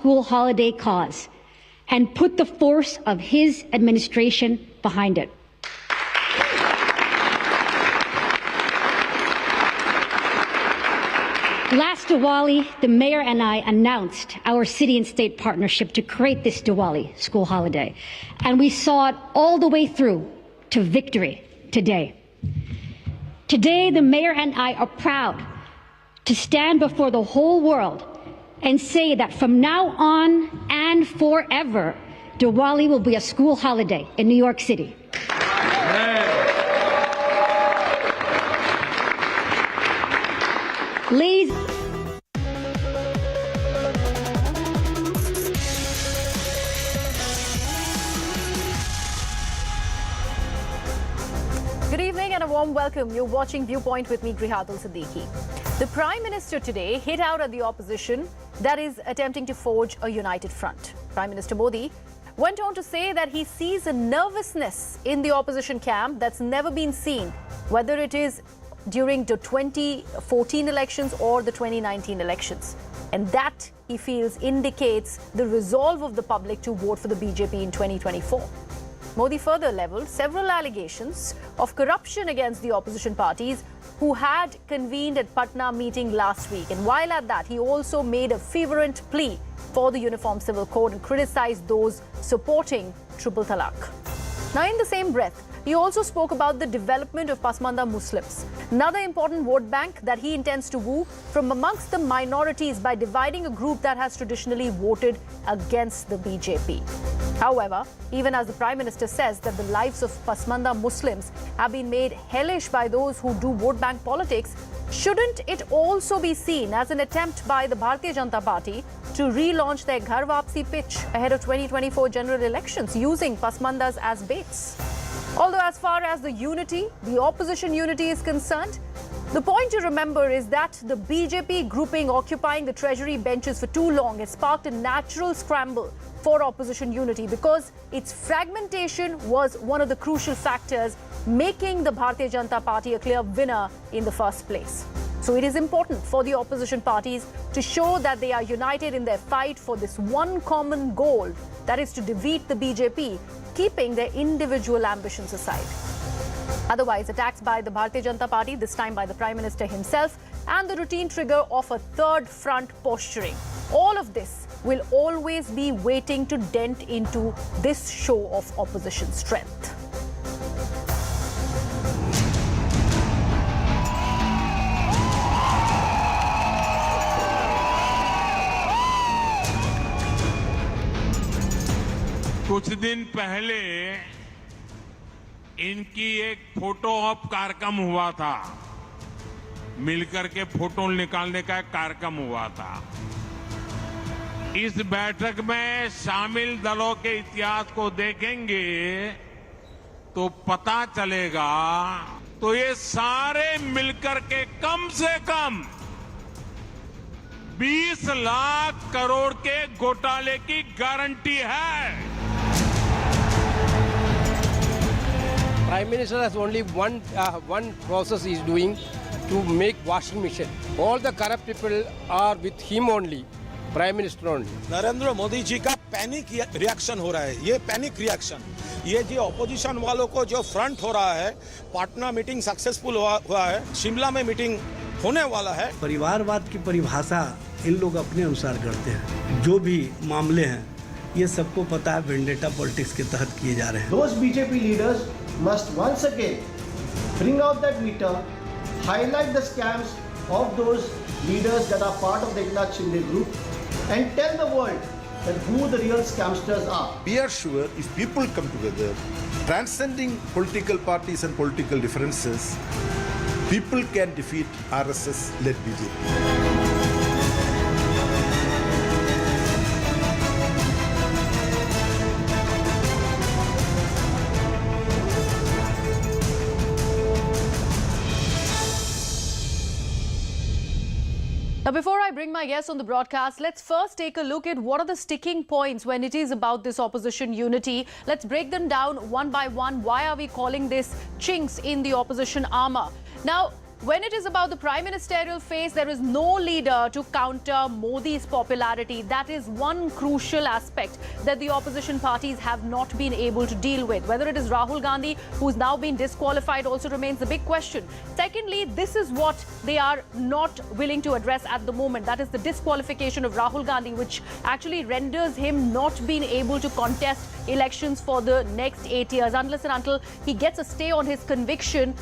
school holiday cause and put the force of his administration behind it. Last Diwali, the mayor and I announced our city and state partnership to create this Diwali school holiday. And we saw it all the way through to victory today. Today, the mayor and I are proud to stand before the whole world and say that from now on and forever, Diwali will be a school holiday in New York City. Ladies Good evening and a warm welcome. You're watching Viewpoint with me, Grihatul Siddiqui. The Prime Minister today hit out at the opposition that is attempting to forge a united front. Prime Minister Modi went on to say that he sees a nervousness in the opposition camp that's never been seen, whether it is during the 2014 elections or the 2019 elections. And that, he feels, indicates the resolve of the public to vote for the BJP in 2024. Modi further levelled several allegations of corruption against the opposition parties who had convened at Patna meeting last week. And while at that, he also made a fervent plea for the Uniform Civil Code and criticised those supporting triple talaq. Now, in the same breath, he also spoke about the development of Pasmanda Muslims, another important vote bank that he intends to woo from amongst the minorities by dividing a group that has traditionally voted against the BJP. However, even as the Prime Minister says that the lives of Pasmanda Muslims have been made hellish by those who do vote bank politics, shouldn't it also be seen as an attempt by the Bharatiya Janata Party to relaunch their Ghar Wapsi pitch ahead of 2024 general elections using Pasmandas as baits? Although as far as the opposition unity is concerned, the point to remember is that the BJP grouping occupying the treasury benches for too long has sparked a natural scramble for opposition unity because its fragmentation was one of the crucial factors making the Bharatiya Janata Party a clear winner in the first place. So it is important for the opposition parties to show that they are united in their fight for this one common goal, that is to defeat the BJP, keeping their individual ambitions aside. Otherwise, attacks by the Bharatiya Janata Party, this time by the Prime Minister himself, and the routine trigger of a third front posturing. All of this will always be waiting to dent into this show of opposition strength. कुछ दिन पहले इनकी एक photo op कार्यक्रम हुआ था, मिलकर के फोटो निकालने का एक कार्यक्रम हुआ था। इस बैठक में शामिल दलों के इतिहास को देखेंगे तो पता चलेगा, तो ये सारे मिलकर के कम से कम 20 लाख करोड़ के घोटाले की गारंटी है। Prime Minister has only one process he is doing to make washing machine. All the corrupt people are with him only, Prime Minister only. Narendra Modi ji का पैनिक रिएक्शन हो रहा है, ये पैनिक रिएक्शन, ये जो ऑपोजिशन वालों को जो फ्रंट हो रहा है, पटना मीटिंग सक्सेसफुल हुआ है, शिमला में मीटिंग होने वाला है। परिवारवाद की परिभाषा इन लोग अपने अनुसार करते हैं, जो भी मामले हैं ये सबको पता है, वेंडेटा पॉलिटिक्स के तहत किए जा रहे हैं। Those BJP leaders must once again bring out that meter, highlight the scams of those leaders that are part of the Eknath Shinde group, and tell the world that who the real scamsters are. We are sure if people come together, transcending political parties and political differences, people can defeat RSS-led BJP. Now, before I bring my guests on the broadcast, let's first take a look at what are the sticking points when it is about this opposition unity. Let's break them down one by one. Why are we calling this chinks in the opposition armour? Now, when it is about the prime ministerial phase, there is no leader to counter Modi's popularity. That is one crucial aspect that the opposition parties have not been able to deal with. Whether it is Rahul Gandhi, who's now been disqualified, also remains a big question. Secondly, this is what they are not willing to address at the moment. That is the disqualification of Rahul Gandhi, which actually renders him not being able to contest elections for the next 8 years unless and until he gets a stay on his conviction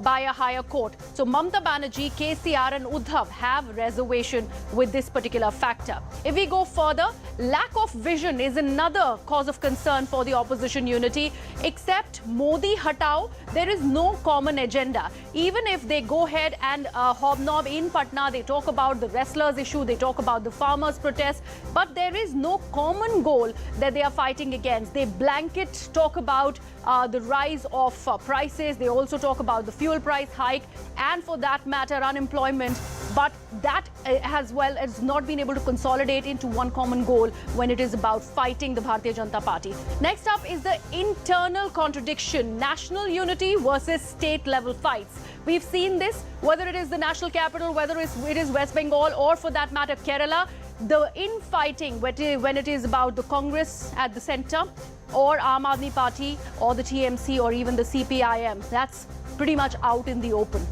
by a higher court. So Mamata Banerjee, KCR and Uddhav have reservation with this particular factor. If we go further, lack of vision is another cause of concern for the opposition unity. Except Modi Hatao, there is no common agenda. Even if they go ahead and hobnob in Patna, they talk about the wrestlers issue, they talk about the farmers' protest, but there is no common goal that they are fighting against. They blanket talk about the rise of prices. They also talk about the fuel price hike and, for that matter, unemployment. But that as well has not been able to consolidate into one common goal when it is about fighting the Bharatiya Janata Party. Next up is the internal contradiction, national unity versus state-level fights. We've seen this, whether it is the national capital, whether it is West Bengal or, for that matter, Kerala. The infighting, when it is about the Congress at the centre or Aam Aadmi Party or the TMC or even the CPIM, that's pretty much out in the open.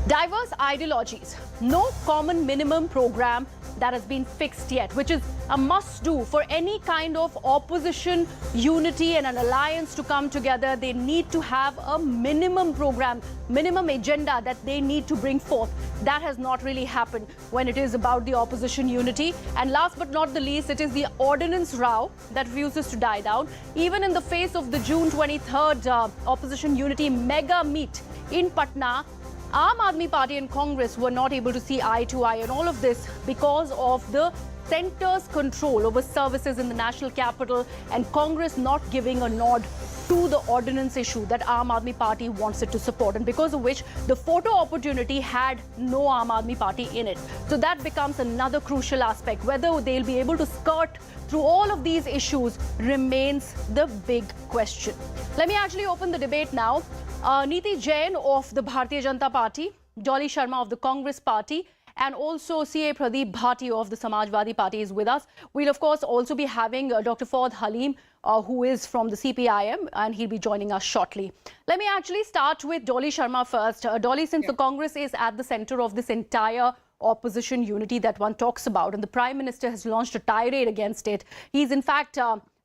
Diverse ideologies, no common minimum program that has been fixed yet, which is a must-do for any kind of opposition unity and an alliance to come together. They need to have a minimum program, minimum agenda that they need to bring forth. That has not really happened when it is about the opposition unity. And last but not the least, it is the ordinance row that refuses to die down. Even in the face of the June 23rd opposition unity mega meet in Patna, Aam Aadmi Party and Congress were not able to see eye to eye, and all of this because of the centre's control over services in the national capital and Congress not giving a nod to the ordinance issue that Aam Aadmi Party wants it to support, and because of which the photo opportunity had no Aam Aadmi Party in it. So that becomes another crucial aspect. Whether they'll be able to skirt through all of these issues remains the big question. Let me actually open the debate now. Neeti Jain of the Bharatiya Janata Party, Dolly Sharma of the Congress Party, and also CA Pradeep Bhati of the Samajwadi Party is with us. We'll, of course, also be having Dr. Fawad Halim, who is from the CPIM, and he'll be joining us shortly. Let me actually start with Dolly Sharma first. Dolly, since the Congress is at the center of this entire opposition unity that one talks about, and the Prime Minister has launched a tirade against it, he's in fact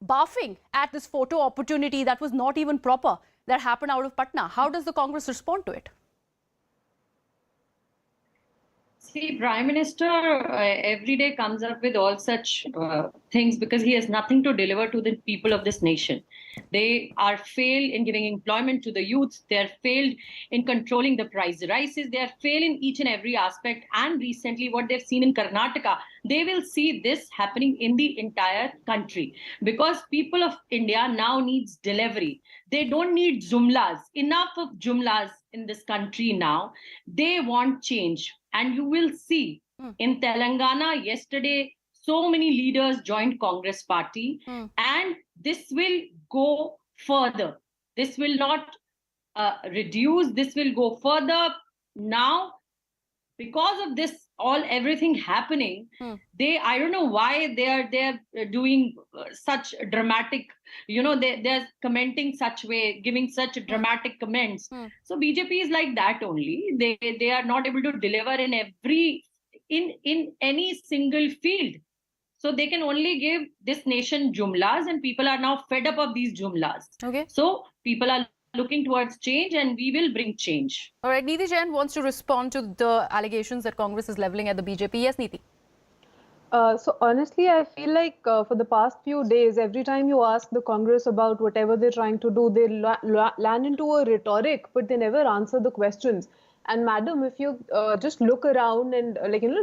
barfing at this photo opportunity that was not even proper, that happened out of Patna. How does the Congress respond to it? See, Prime Minister every day comes up with all such things because he has nothing to deliver to the people of this nation. They are failed in giving employment to the youth. They are failed in controlling the price rises. They are failed in each and every aspect. And recently, what they've seen in Karnataka, they will see this happening in the entire country because people of India now needs delivery. They don't need jumlas. Enough of jumlas in this country now. They want change. And you will see in Telangana yesterday, so many leaders joined Congress Party. And this will go further. This will not reduce. This will go further. Now, because of this, everything happening, I don't know why they're doing such dramatic, they're commenting such way, giving such dramatic comments. So BJP is like that only. They are not able to deliver in any single field. So they can only give this nation jumlas, and people are now fed up of these jumlas. Okay. So people are looking towards change, and we will bring change. All right, Neeti Jain wants to respond to the allegations that Congress is levelling at the BJP. Yes, Neeti. So honestly, I feel like for the past few days, every time you ask the Congress about whatever they're trying to do, they land into a rhetoric, but they never answer the questions. And madam, if you just look around and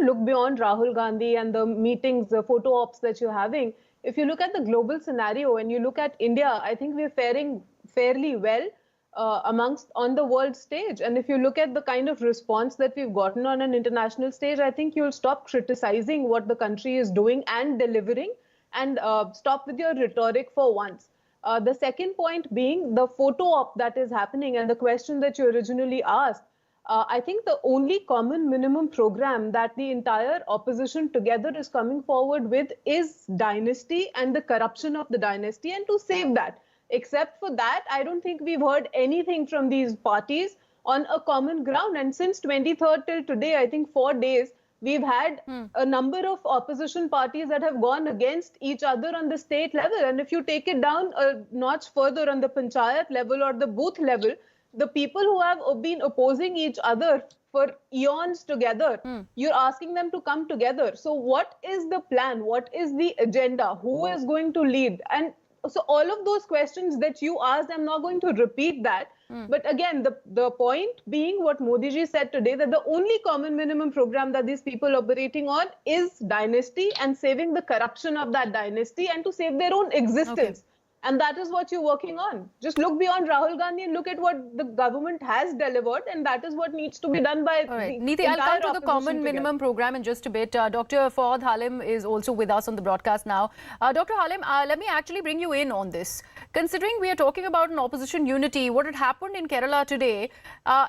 look beyond Rahul Gandhi and the meetings, the photo ops that you're having, if you look at the global scenario and you look at India, I think we're faring fairly well on the world stage. And if you look at the kind of response that we've gotten on an international stage, I think you'll stop criticizing what the country is doing and delivering, and stop with your rhetoric for once. The second point being the photo op that is happening, and the question that you originally asked. I think the only common minimum program that the entire opposition together is coming forward with is dynasty and the corruption of the dynasty, and to save that. Except for that, I don't think we've heard anything from these parties on a common ground. And since 23rd till today, I think 4 days, we've had a number of opposition parties that have gone against each other on the state level. And if you take it down a notch further on the panchayat level or the booth level, the people who have been opposing each other for eons together, you're asking them to come together. So what is the plan? What is the agenda? Who is going to lead? And so all of those questions that you asked, I'm not going to repeat that. But again, the point being what Modi ji said today, that the only common minimum program that these people are operating on is dynasty and saving the corruption of that dynasty and to save their own existence. Okay. And that is what you're working on. Just look beyond Rahul Gandhi and look at what the government has delivered, and that is what needs to be done by Neeti, I'll come to the common minimum program in just a bit. Dr. Fawad Halim is also with us on the broadcast now. Dr. Halim, let me actually bring you in on this. Considering we are talking about an opposition unity, what had happened in Kerala today,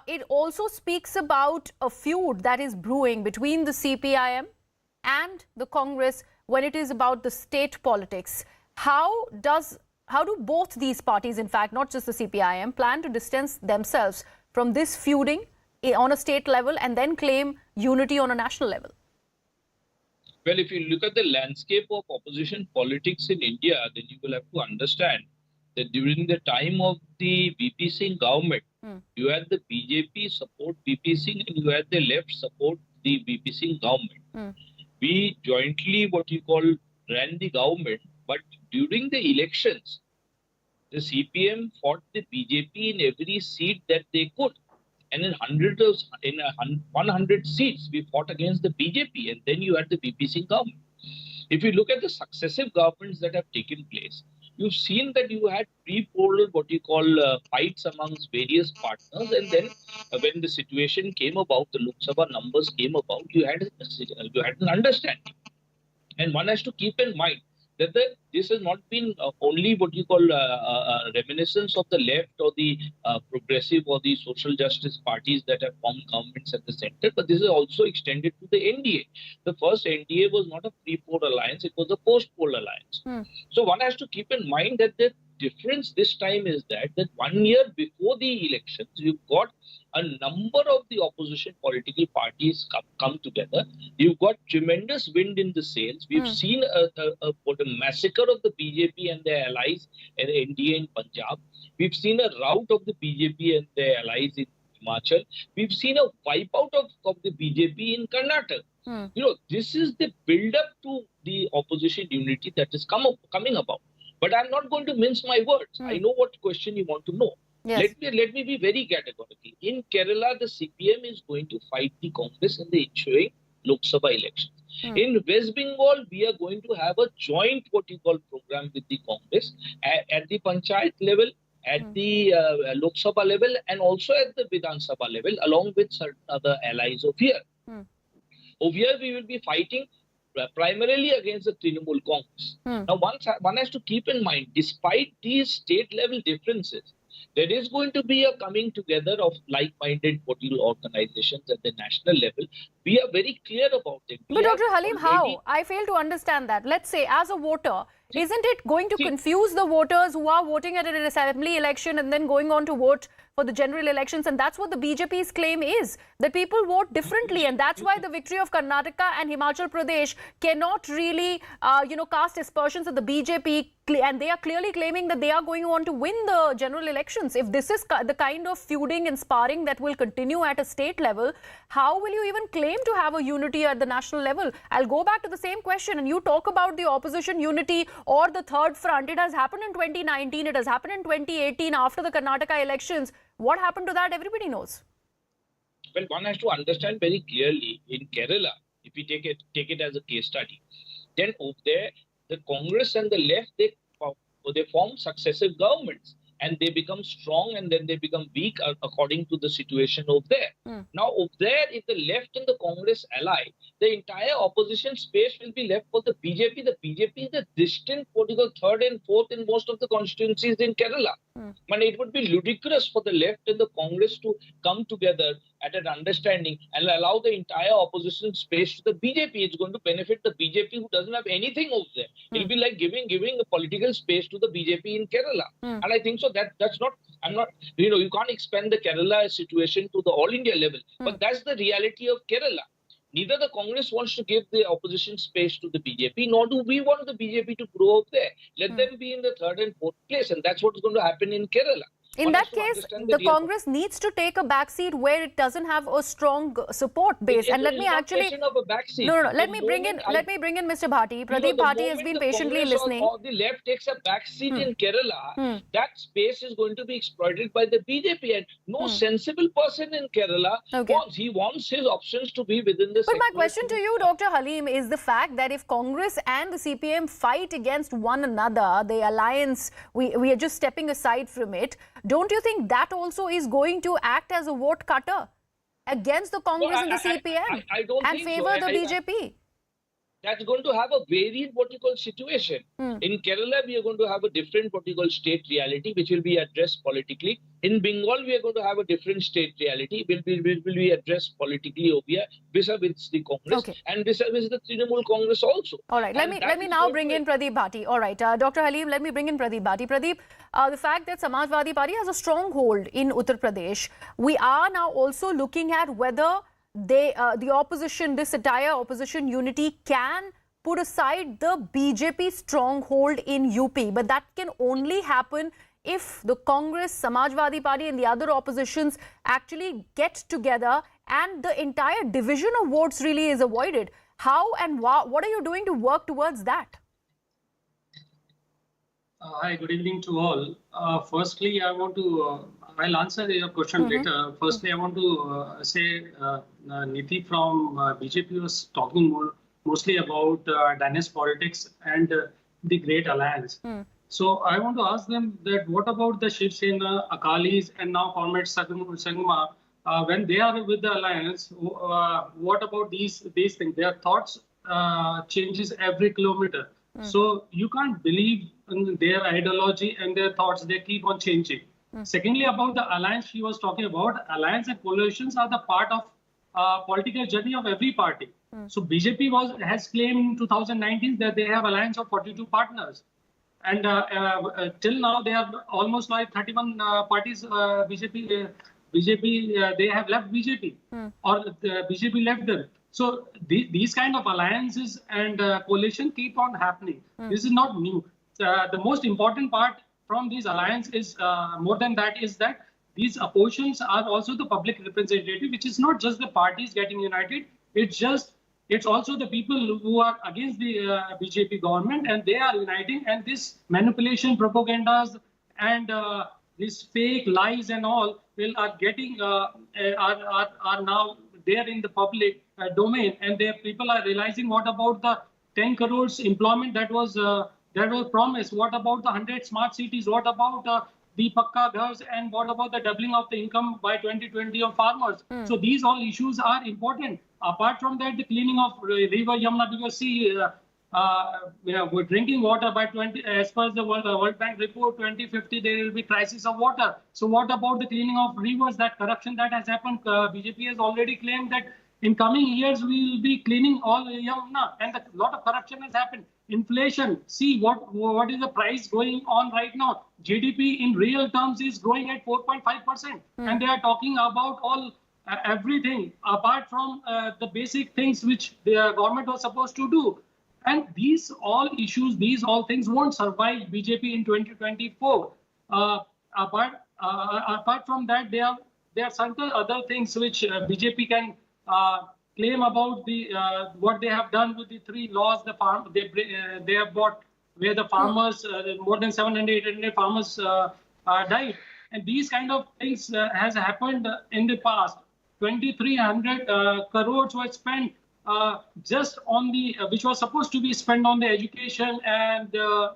it also speaks about a feud that is brewing between the CPIM and the Congress when it is about the state politics. How do both these parties, in fact, not just the CPIM, plan to distance themselves from this feuding on a state level and then claim unity on a national level? Well, if you look at the landscape of opposition politics in India, then you will have to understand that during the time of the VP Singh government, you had the BJP support VP Singh and you had the left support the VP Singh government. We jointly, ran the government. But during the elections, the CPM fought the BJP in every seat that they could. And in 100 seats, we fought against the BJP. And then you had the VP Singh government. If you look at the successive governments that have taken place, you've seen that you had pre-poll, fights amongst various partners. And then when the situation came about, the Lok Sabha numbers came about, you had an understanding. And one has to keep in mind that this has not been only reminiscence of the left or the progressive or the social justice parties that have formed governments at the center, but this is also extended to the NDA. The first NDA was not a pre-poll alliance, it was a post-poll alliance. So one has to keep in mind that the difference this time is that 1 year before the elections, you've got a number of the opposition political parties come together. You've got tremendous wind in the sails. We've seen a massacre of the BJP and their allies in NDA in Punjab. We've seen a rout of the BJP and their allies in Himachal. We've seen a wipeout of the BJP in Karnataka. This is the build-up to the opposition unity that is coming about. But I'm not going to mince my words. I know what question you want to know. Yes. Let me be very categorical. In Kerala, the CPM is going to fight the Congress in the ensuing Lok Sabha elections. In West Bengal, we are going to have a joint program with the Congress at the Panchayat level, at the Lok Sabha level, and also at the Vidhan Sabha level, along with certain other allies of here. Over here, we will be fighting primarily against the Trinamool Congress. Now, one has to keep in mind, despite these state-level differences, there is going to be a coming together of like-minded political organizations at the national level. We are very clear about it. But Dr. Halim, how? I fail to understand that. Let's say, as a voter, isn't it going to confuse the voters who are voting at an assembly election and then going on to vote for the general elections? And that's what the BJP's claim is, that people vote differently. And that's why the victory of Karnataka and Himachal Pradesh cannot really, cast aspersions at the BJP. And they are clearly claiming that they are going on to win the general elections. If this is the kind of feuding and sparring that will continue at a state level, how will you even claim to have a unity at the national level? I'll go back to the same question. And you talk about the opposition unity or the third front. It has happened in 2019. It has happened in 2018 after the Karnataka elections. What happened to that? Everybody knows. Well, one has to understand very clearly in Kerala, if we take it as a case study, then over there, the Congress and the left, they form successive governments. and they become strong and then they become weak according to the situation over there. Now, over there, if the left and the Congress ally, the entire opposition space will be left for the BJP. The BJP is the distant political third and fourth in most of the constituencies in Kerala. And it would be ludicrous for the left and the Congress to come together at an understanding and allow the entire opposition space to the BJP. It's going to benefit the BJP who doesn't have anything over there. It'll be like giving a political space to the BJP in Kerala. And I think so that's not, you can't expand the Kerala situation to the all India level. But that's the reality of Kerala. Neither the Congress wants to give the opposition space to the BJP, nor do we want the BJP to grow up there. Let them be in the third and fourth place, and that's what's going to happen in Kerala. In that case, the Congress needs to take a backseat where it doesn't have a strong support base. And let me actually let me bring in Mr. Bhati. Pradeep Bhati has been patiently listening. Or the left takes a backseat in Kerala, that space is going to be exploited by the BJP, and no sensible person in Kerala wants his options to be within the. But my question to you, Dr. Halim, is the fact that if Congress and the CPM fight against one another, the alliance, we are just stepping aside from it. Don't you think that also is going to act as a vote cutter against the Congress and the CPM and favor the BJP? That's going to have a varied political situation. In Kerala, we are going to have a different political state reality, which will be addressed politically. In Bengal, we are going to have a different state reality, will be addressed politically over here, vis-a-vis the Congress and vis-a-vis the Trinamool Congress also. All right, let me now bring in Pradeep Bhati. All right, Dr. Halim, let me bring in Pradeep Bhati. Pradeep, the fact that Samajwadi Party has a stronghold in Uttar Pradesh, we are now also looking at whether the opposition, this entire opposition unity can put aside the BJP stronghold in UP. But that can only happen if the Congress, Samajwadi Party and the other oppositions actually get together and the entire division of votes really is avoided. How and what are you doing to work towards that? Hi, good evening to all. Firstly, I want to, I'll answer your question later. Firstly, I want to say Niti from BJP was talking mostly about dynasty politics and the Great Alliance. So I want to ask them that what about the Shiv Sena, Akalis and now Comrade Sangma, when they are with the alliance, what about these things? Their thoughts changes every kilometer. So you can't believe in their ideology and their thoughts, they keep on changing. Secondly, about the alliance she was talking about, alliance and coalitions are the part of political journey of every party. So BJP has claimed in 2019 that they have alliance of 42 partners. And till now, they have almost like 31 parties, BJP, they have left BJP or the BJP left them. So these kind of alliances and coalition keep on happening. This is not new. The most important part from these alliances is more than that is that these oppositions are also the public representative, which is not just the parties getting united. It's also the people who are against the BJP government and they are uniting. And this manipulation, propagandas, and these fake lies and all are now there in the public domain, and people are realizing what about the 10 crores employment that was promised, what about the 100 smart cities, what about the Pakka Ghars, and what about the doubling of the income by 2020 of farmers. So these all issues are important. Apart from that, the cleaning of river Yamuna, because see, with drinking water by as per the World Bank report, 2050 there will be crisis of water. So what about the cleaning of rivers? That corruption that has happened, BJP has already claimed that in coming years we will be cleaning all Yamuna, and a lot of corruption has happened. Inflation, see what is the price going on right now? GDP in real terms is growing at 4.5%, and they are talking about all everything apart from the basic things which the government was supposed to do. And these all issues, these all things won't survive BJP in 2024. Apart from that, there are certain other things which BJP can claim about what they have done with the 3 laws they have brought, where the farmers, more than 700-800 farmers died. And these kind of things has happened in the past. 2,300 crores were spent just on the which was supposed to be spent on the education and the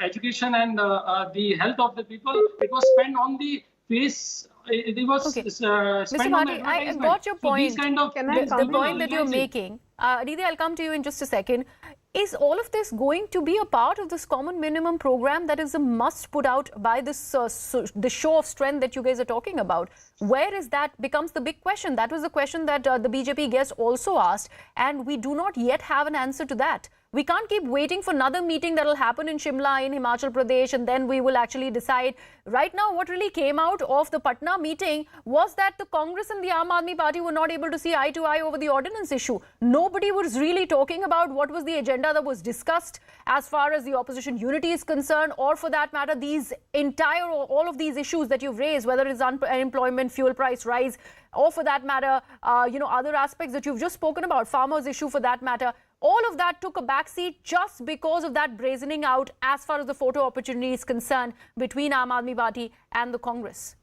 education and the health of the people. It was spent on the face. It was Okay. spent Mr. on Bhati, I advertisement. got your So these point. kind of The point that you're making. Neeti, I'll come to you in just a second. Is all of this going to be a part of this common minimum program that is a must put out by this the show of strength that you guys are talking about? Where is that becomes the big question? That was the question that the BJP guest also asked, and we do not yet have an answer to that. We can't keep waiting for another meeting that will happen in Shimla, in Himachal Pradesh, and then we will actually decide. Right now, what really came out of the Patna meeting was that the Congress and the Aam Aadmi Party were not able to see eye to eye over the ordinance issue. Nobody was really talking about what was the agenda that was discussed as far as the opposition unity is concerned, or for that matter, all of these issues that you've raised, whether it's unemployment, fuel price rise, or for that matter, other aspects that you've just spoken about, farmers' issue for that matter. All of that took a backseat just because of that brazening out as far as the photo opportunity is concerned between Aam Aadmi Party and the Congress.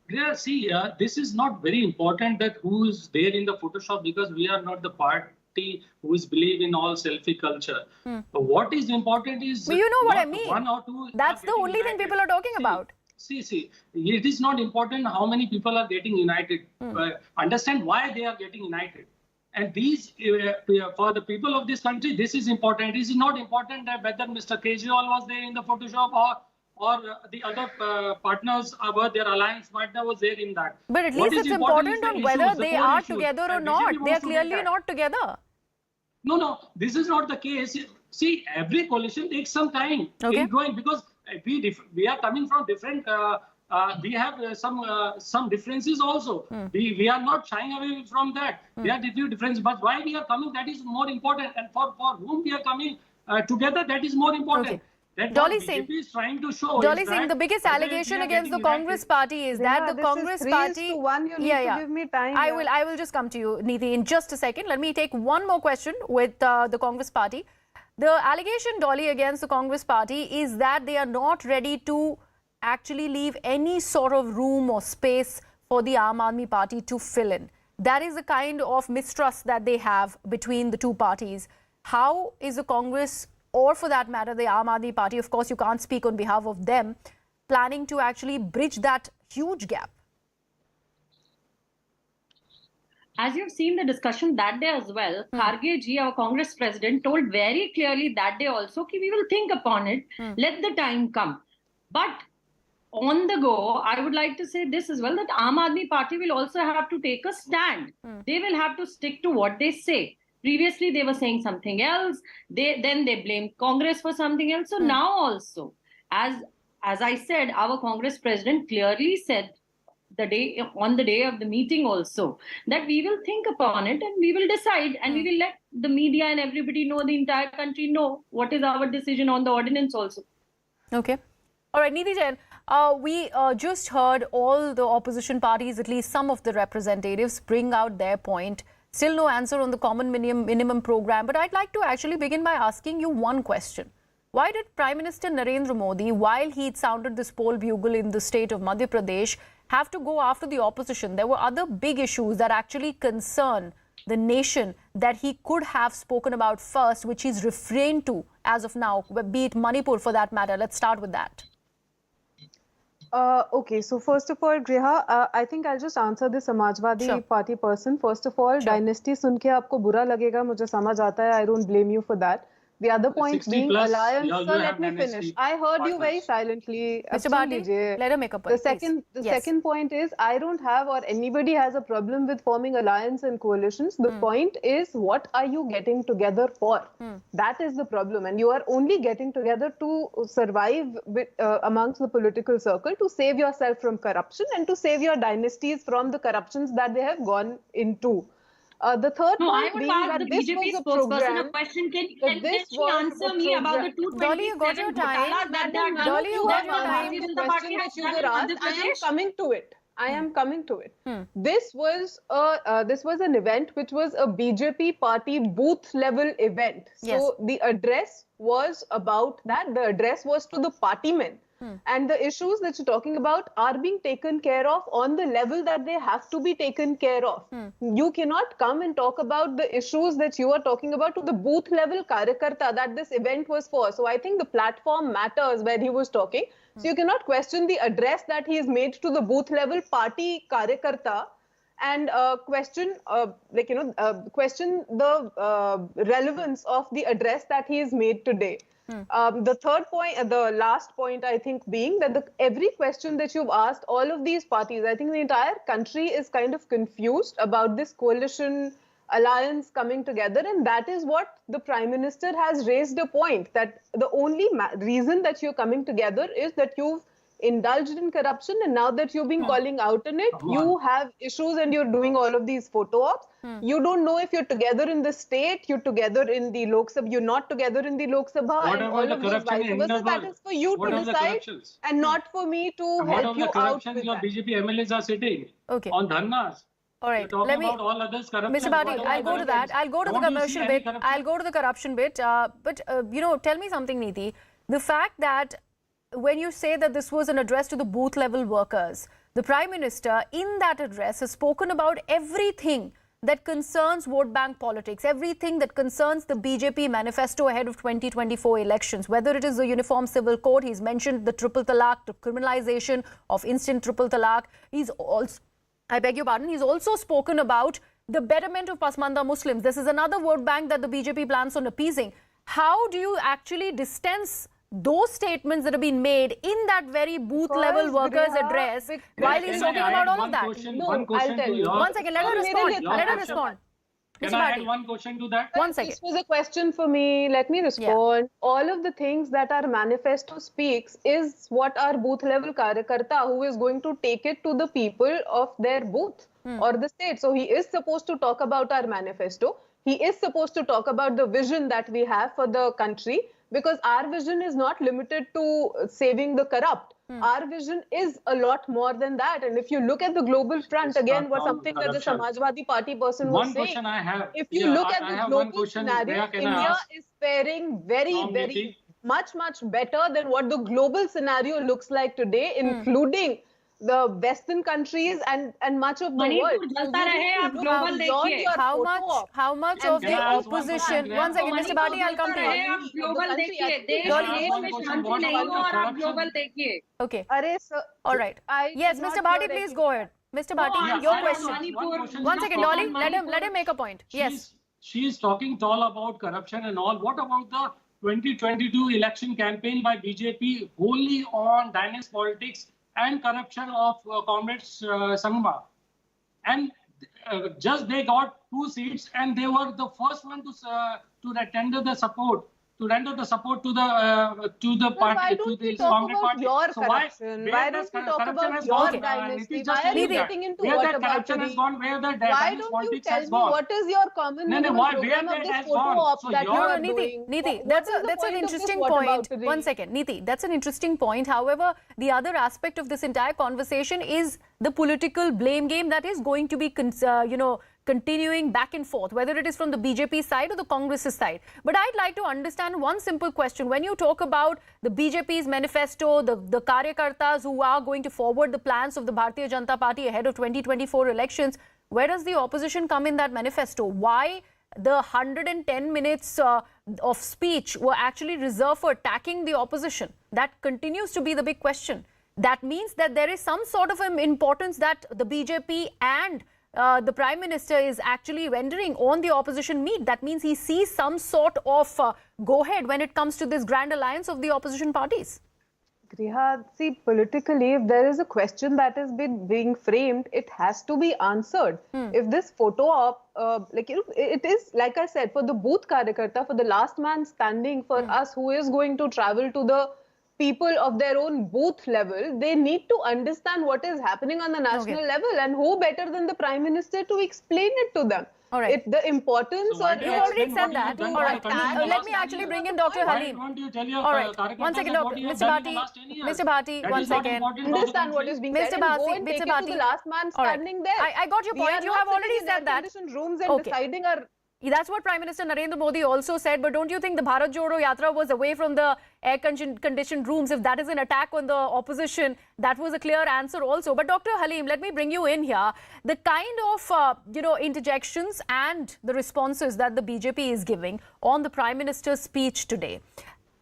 Yeah, see, this is not very important that who is there in the Photoshop, because we are not the party who is believe in all selfie culture. But what is important is... Well, you know what I mean. One or two. That's the only thing people are talking about. See, it is not important how many people are getting united. Understand why they are getting united. And these, for the people of this country, this is important. It is not important that whether Mr. Kejriwal was there in the Photoshop or the other partners, their alliance partner was there in that. But at least it's important on whether they are together or not. They are clearly not together. No, this is not the case. See, every coalition takes some time in growing, because we are coming from different... we have some differences also. We are not shying away from that. There are few differences, but why we are coming, that is more important. And for whom we are coming together, that is more important. That Dolly what Singh, BJP is trying to show Dolly is Singh, that the biggest allegation against the Congress party is that the Congress party... You need to give me time. I will just come to you, Neeti, in just a second. Let me take one more question with the Congress party. The allegation, Dolly, against the Congress party is that they are not ready to actually leave any sort of room or space for the Aam Aadmi Party to fill in. That is the kind of mistrust that they have between the two parties. How is the Congress, or for that matter, the Aam Aadmi Party, of course you can't speak on behalf of them, planning to actually bridge that huge gap? As you've seen the discussion that day as well, Kharge ji, our Congress president, told very clearly that day also that we will think upon it, let the time come. But on the go, I would like to say this as well, that Aam Aadmi Party will also have to take a stand. They will have to stick to what they say. Previously, they were saying something else. Then they blamed Congress for something else. So now also, as I said, our Congress president clearly said on the day of the meeting also, that we will think upon it and we will decide, and we will let the media and everybody know, the entire country know what is our decision on the ordinance also. Okay. All right, Neeti Jain, we just heard all the opposition parties, at least some of the representatives, bring out their point. Still no answer on the common minimum program. But I'd like to actually begin by asking you one question. Why did Prime Minister Narendra Modi, while he'd sounded this poll bugle in the state of Madhya Pradesh, have to go after the opposition? There were other big issues that actually concern the nation that he could have spoken about first, which he's refrained to as of now, be it Manipur for that matter. Let's start with that. Okay, so first of all, Griha, I think I'll just answer the Samajwadi Party person. First of all, dynasty sun ke aapko bura lagega, mujhe samajh aata hai. I don't blame you for that. The other point being alliance. So let me finish. I heard you very silently. Mr. Bhati, let her make a point. The second point is, I don't have, or anybody has a problem with forming alliance and coalitions. The point is, what are you getting together for? That is the problem. And you are only getting together to survive amongst the political circle, to save yourself from corruption and to save your dynasties from the corruptions that they have gone into. The third point being that this was a program. A question. Can she answer me about the 227 Dolly, you got your time. Dolly, you got your time. The question that you were asked, I am coming to it. I am coming to it. This was an event which was a BJP party booth level event. So the address was about that. The address was to the party men. And the issues that you're talking about are being taken care of on the level that they have to be taken care of. You cannot come and talk about the issues that you are talking about to the booth level karyakarta that this event was for. So I think the platform matters where he was talking. So you cannot question the address that he has made to the booth level party karyakarta and question question the relevance of the address that he has made today. The third point, the last point, I think, being that every question that you've asked, all of these parties, I think the entire country is kind of confused about this coalition alliance coming together, and that is what the Prime Minister has raised a point, that the only reason that you're coming together is that you've indulged in corruption, and now that you've been calling out on it, you have issues and you're doing all of these photo ops. You don't know if you're together in the state, you're together in the Lok Sabha, you're not together in the Lok Sabha, and all of those vice versa. That is for you to decide and not for me to help you out with your that. BJP MLAs are sitting on dharnas. All right, let me, all others corruption. Mr. Bhati, I'll go to that. I'll go to the commercial bit. I'll go to the corruption bit. But tell me something, Neeti. The fact that when you say that this was an address to the booth level workers, the Prime Minister in that address has spoken about everything that concerns vote bank politics, everything that concerns the BJP manifesto ahead of 2024 elections, whether it is the Uniform Civil Code, he's mentioned the triple talaq, the criminalization of instant triple talaq. He's also, I beg your pardon, he's also spoken about the betterment of Pasmanda Muslims. This is another vote bank that the BJP plans on appeasing. How do you actually distance those statements that have been made in that very booth level workers address while he's talking about all of that? One question to you. One second, let her respond. Let her respond. Can I add one question to that? One second. This was a question for me. Let me respond. All of the things that our manifesto speaks is what our booth level karyakarta, who is going to take it to the people of their booth or the state. So he is supposed to talk about our manifesto. He is supposed to talk about the vision that we have for the country, because our vision is not limited to saving the corrupt. Our vision is a lot more than that. And if you look at the global front, again, was something that the Samajwadi Party person was saying. One question I have. If you look at the global scenario, India is faring very much better than what the global scenario looks like today, including the Western countries and much of the world. How much of the opposition? One second, Mr. Bhati, I'll come to you. Okay. All right. Yes, Mr. Bhati, please go ahead. Mr. Bhati, your question. One second, Dolly. Let him make a point. Yes. She is talking tall about corruption and all. What about the 2022 election campaign by BJP wholly on dynasty politics and corruption of comrades Sangma? And just they got 2 seats and they were the first one to render the support to the party. Why don't we talk about your corruption? Why don't we talk about your dynasty? Why are you getting into what about has gone, where the why don't you tell me what is your common program of this photo op that you are doing? Neeti, that's an interesting point. One second, Neeti, that's an interesting point. However, the other aspect of this entire conversation is the political blame game that is going to be, continuing back and forth, whether it is from the BJP side or the Congress side. But I'd like to understand one simple question. When you talk about the BJP's manifesto, the karyakartas who are going to forward the plans of the Bharatiya Janata Party ahead of 2024 elections, where does the opposition come in that manifesto? Why the 110 minutes of speech were actually reserved for attacking the opposition? That continues to be the big question. That means that there is some sort of importance that the BJP and the Prime Minister is actually rendering on the opposition meet. That means he sees some sort of go-ahead when it comes to this grand alliance of the opposition parties. Griha, see, politically, if there is a question that is being framed, it has to be answered. If this photo op, it is, like I said, for the booth karyakarta, for the last man standing, for us who is going to travel to the people of their own booth level, they need to understand what is happening on the national level, and who better than the Prime Minister to explain it to them. All right. The importance of... You already said that. All right. Let me actually bring in Dr. Halim. All right. One second, Mr. Bhati, one second. Understand what is being said and go and take it to the last man standing there. I got your point. You have already said that. Rooms and deciding our That's what Prime Minister Narendra Modi also said. But don't you think the Bharat Jodo Yatra was away from the air-conditioned rooms? If that is an attack on the opposition, that was a clear answer also. But Dr. Halim, let me bring you in here. The kind of, interjections and the responses that the BJP is giving on the Prime Minister's speech today,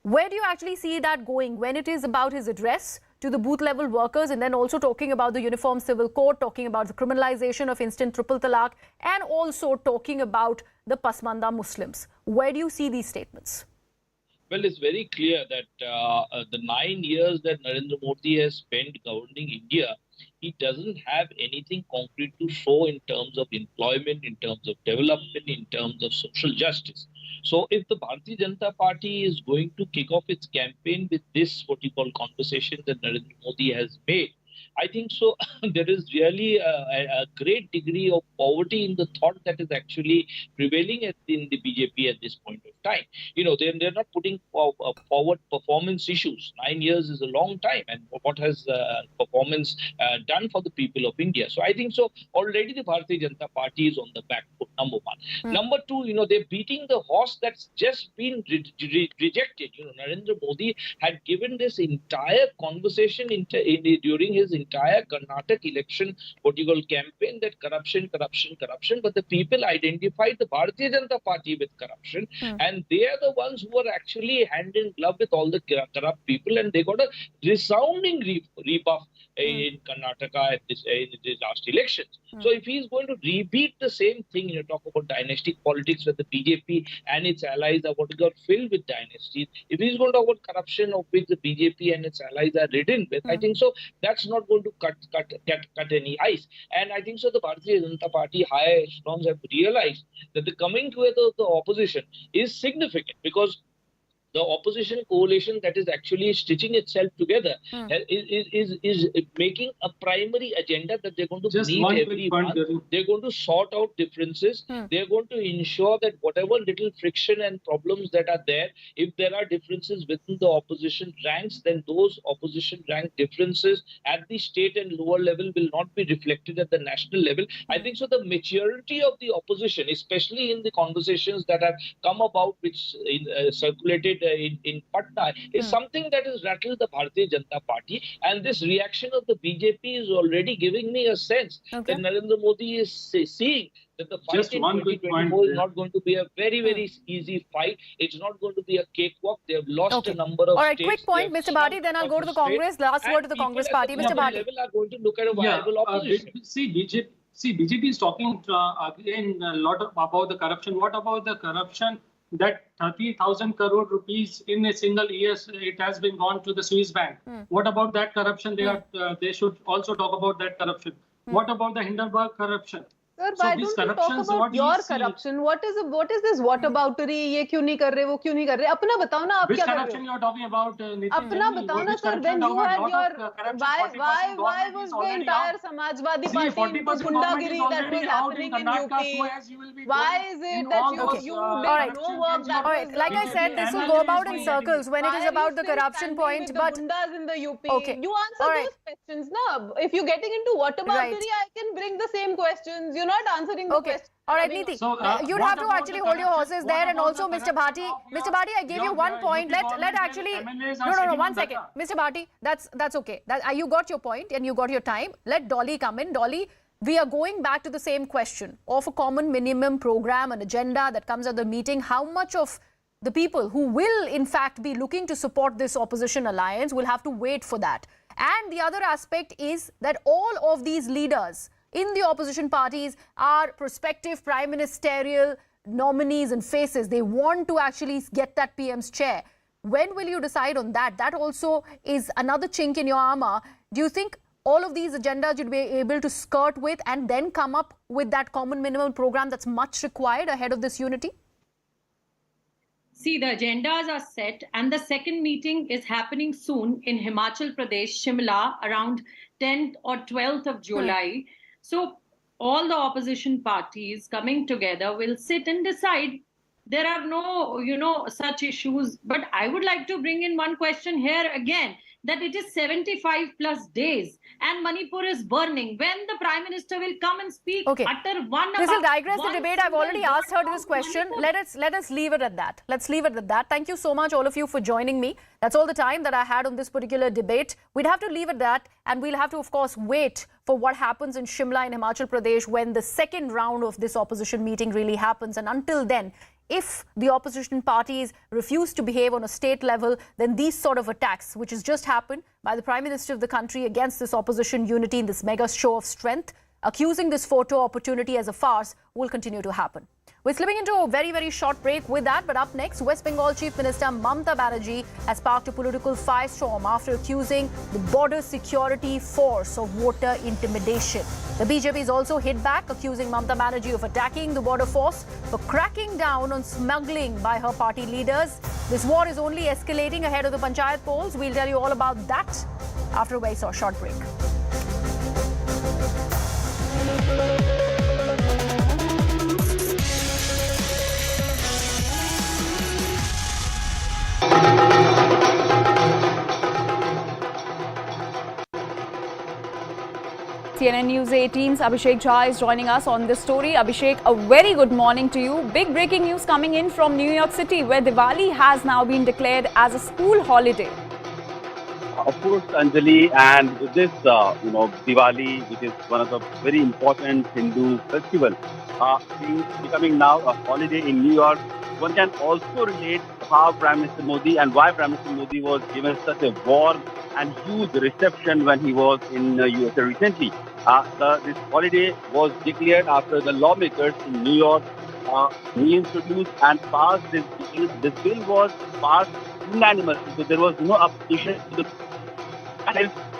where do you actually see that going when it is about his address to the booth level workers, and then also talking about the Uniform Civil Code, talking about the criminalization of instant triple talaq, and also talking about the Pasmanda Muslims? Where do you see these statements? Well, it's very clear that the 9 years that Narendra Modi has spent governing India, he doesn't have anything concrete to show in terms of employment, in terms of development, in terms of social justice. So if the Bharatiya Janata Party is going to kick off its campaign with this, what you call, conversation that Narendra Modi has made, I think so there is really a great degree of poverty in the thought that is actually prevailing in the BJP at this point of time. They're not putting forward performance issues. 9 years is a long time, and what has performance done for the people of India? So I think so already the Bharatiya Janata Party is on the back foot, number one. Number two, they're beating the horse that's just been rejected. Narendra Modi had given this entire conversation during his entire Karnataka election, what you call, campaign, that corruption, but the people identified the Bharatiya Janata Party with corruption, and they are the ones who are actually hand in glove with all the corrupt people, and they got a resounding rebuff in Karnataka in the last elections. So if he's going to repeat the same thing, talk about dynastic politics where the BJP and its allies are what got filled with dynasties, if he's going to talk about corruption of which the BJP and its allies are ridden with, I think so that's not going to cut any ice. And I think so the Bharatiya Janata Party higher echelons have realized that the coming together of the opposition is significant, because the opposition coalition that is actually stitching itself together is making a primary agenda that they're going to meet every month. They're going to sort out differences. They're going to ensure that whatever little friction and problems that are there, if there are differences within the opposition ranks, then those opposition rank differences at the state and lower level will not be reflected at the national level. I think so the maturity of the opposition, especially in the conversations that have come about, which circulated in Patna, is something that has rattled the Bharatiya Janata Party, and this reaction of the BJP is already giving me a sense that Narendra Modi is seeing that the fight in 2024 is not going to be a very, very easy fight. It's not going to be a cakewalk. They have lost a number of All right, states. Quick point, Mr. Bhati, then I'll go to the Congress. Last word to the Congress party. Mr. Bhati. Level are going to look at a viable opposition. BJP is talking again a lot about the corruption. What about the corruption? That 30,000 crore rupees in a single year, it has been gone to the Swiss bank. What about that corruption? They should also talk about that corruption. What about the Hindenburg corruption? Sir, why don't you talk about your corruption? What is this whataboutery? ये क्यों नहीं कर रहे, वो क्यों नहीं कर रहे? अपना बताओ ना, आप क्या कर रहे हो? Which corruption you are talking about, Nitin? अपना बताओ ना, sir. When you had your why was the entire Samajwadi Party into gundagiri that was happening in UP? Why is it that you did no work that was? Like I said, this will go about in circles when it is about the corruption point. But gundas in the UP, you answer those questions, na. If you're getting into whataboutery, I can bring the same questions. You're not answering the question. All right, Niti, you'd have to actually hold your horses there. And also, Mr. Bhati, I gave you one point. Let actually, no, 1 second. Mr. Bhati, that's okay. You got your point and you got your time. Let Dolly come in. Dolly, we are going back to the same question of a common minimum program, an agenda that comes at the meeting. How much of the people who will, in fact, be looking to support this opposition alliance will have to wait for that? And the other aspect is that all of these leaders in the opposition parties are prospective prime ministerial nominees and faces. They want to actually get that PM's chair. When will you decide on that? That also is another chink in your armor. Do you think all of these agendas you'd be able to skirt with and then come up with that common minimum program that's much required ahead of this unity? See, the agendas are set, and the second meeting is happening soon in Himachal Pradesh, Shimla, around 10th or 12th of July. So all the opposition parties coming together will sit and decide there are no, such issues. But I would like to bring in one question here again, that it is 75 plus days and Manipur is burning. When the Prime Minister will come and speak, utter one This will about digress the one debate. I've already single asked her word this about question. Manipur. Let us leave it at that. Let's leave it at that. Thank you so much, all of you, for joining me. That's all the time that I had on this particular debate. We'd have to leave it at that, and we'll have to, of course, wait for what happens in Shimla in Himachal Pradesh when the second round of this opposition meeting really happens. And until then, if the opposition parties refuse to behave on a state level, then these sort of attacks, which has just happened by the Prime Minister of the country against this opposition unity in this mega show of strength, accusing this photo opportunity as a farce, will continue to happen. We're slipping into a very, very short break with that. But up next, West Bengal Chief Minister Mamata Banerjee has sparked a political firestorm after accusing the border security force of voter intimidation. The BJP has also hit back, accusing Mamata Banerjee of attacking the border force for cracking down on smuggling by her party leaders. This war is only escalating ahead of the Panchayat polls. We'll tell you all about that after a very short break. CNN News 18's Abhishek Jha is joining us on this story. Abhishek, a very good morning to you. Big breaking news coming in from New York City, where Diwali has now been declared as a school holiday. Of course, Anjali, and with this, Diwali, which is one of the very important Hindu festival, becoming now a holiday in New York, one can also relate how Prime Minister Modi and why Prime Minister Modi was given such a warm and huge reception when he was in USA recently. This holiday was declared after the lawmakers in New York reintroduced and passed this bill. This bill was passed unanimously, so there was no opposition to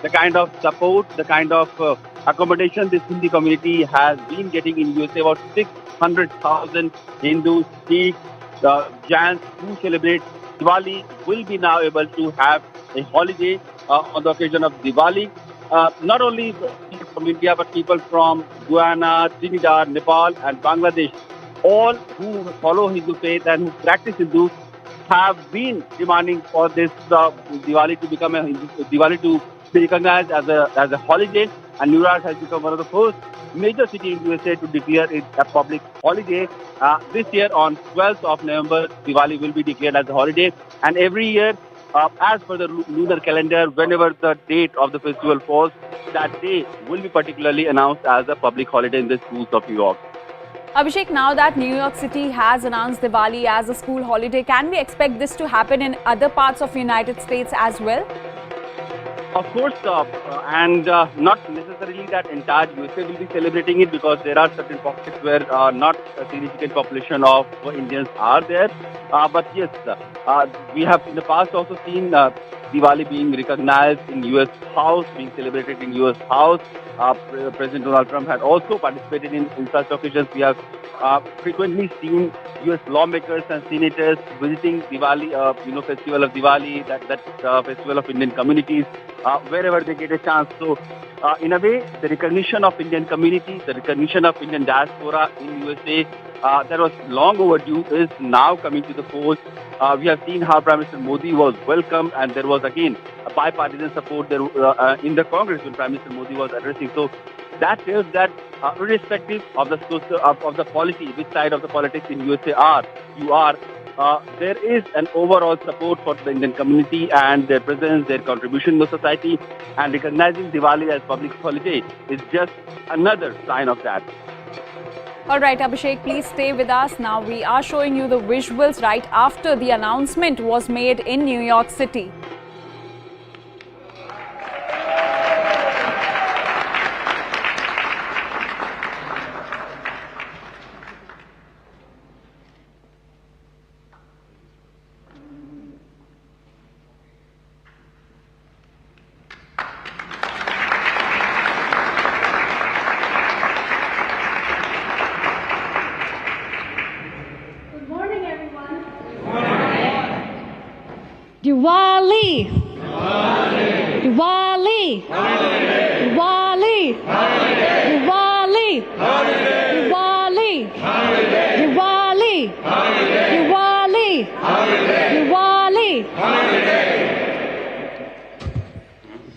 the kind of support, the kind of accommodation this Hindi community has been getting in USA. About 600,000 Hindus, Sikhs, Jains who celebrate Diwali will be now able to have a holiday on the occasion of Diwali. Not only from India, but people from Guyana, Trinidad, Nepal and Bangladesh, all who follow Hindu faith and who practice Hindu, have been demanding for this Diwali to become Diwali to be recognized as a holiday. And New York has become one of the first major cities in USA to declare it a public holiday. This year, on 12th of November, Diwali will be declared as a holiday. And every year, as per the lunar calendar, whenever the date of the festival falls, that day will be particularly announced as a public holiday in the schools of New York. Abhishek, now that New York City has announced Diwali as a school holiday, can we expect this to happen in other parts of the United States as well? Of course, and not necessarily that entire USA will be celebrating it, because there are certain pockets where not a significant population of Indians are there. But yes, we have in the past also seen Diwali being recognized in US House, being celebrated in US House. President Donald Trump had also participated in such occasions. We have frequently seen US lawmakers and senators visiting Diwali, festival of Diwali, that festival of Indian communities, wherever they get a chance. So, in a way, the recognition of Indian community, the recognition of Indian diaspora in USA, that was long overdue, is now coming to the fore. We have seen how Prime Minister Modi was welcomed, and there was again a bipartisan support there in the Congress when Prime Minister Modi was addressing. So that tells that irrespective of the policy, which side of the politics in USA you are, there is an overall support for the Indian community and their presence, their contribution to society, and recognizing Diwali as public holiday is just another sign of that. All right, Abhishek, please stay with us. Now we are showing you the visuals right after the announcement was made in New York City. Diwali! Diwali! Diwali! Diwali! Diwali! Diwali! Diwali! Diwali! Diwali! Diwali!